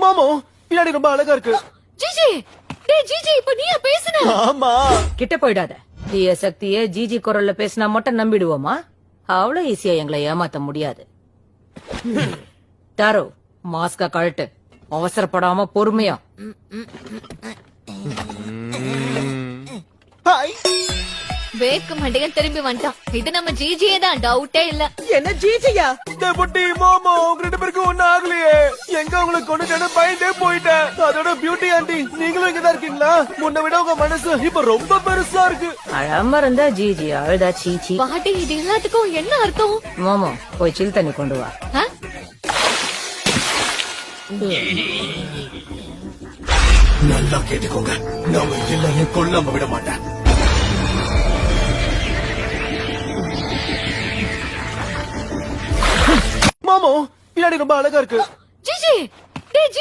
மாமோ பின்னாடி ரொம்ப அழகா இருக்கு. ஜிஜி, டேய் ஜிஜி, இப்ப நீயா பேசுன? ஆமா. கிட்ட போயிடாத. தீய சக்தியே ஜிஜி குரல்ல பேசினா மட்டும் நம்பிடுவோமா? அவ்வளவு ஈஸியா எங்களை ஏமாத்த முடியாது. தாரோ, மாஸ்க கழட்டு. அவசரப்படாம பொறுமையா. ஹாய். வேக்கு மண்டையன் திரும்பி வந்துட்டான். இது நம்ம ஜிஜியே தான், டவுட்டே இல்ல. என்ன ஜிஜியா? புட்டி மாமா உங்க 2 பேருக்கும் ஒண்ணும் ஆகலையே. எங்க உங்களை கொண்டுட்டேன்னு பயந்தே போயிட்டேன். அதோட பியூட்டி ஆண்டி நீங்களும் இங்கதான் இருக்கீங்களா? முன்ன விட உங்க மனசு இப்ப ரொம்ப பெருசா இருக்கு. அழாம இருந்தா ஜிஜி, அழுதா சீச்சி. பாட்டி, இது எல்லாத்துக்கும் என்ன அர்த்தம்? மாமோ, போய் சில் தண்ணி கொண்டு வா. ஆ? நல்லா கேட்டுக்கோங்க, நாம எல்லாரையும் கொல்லாம விட மாட்டேன். மாமோ பின்னாடி ரொம்ப அழகா இருக்கு. ஜிஜி, டேய்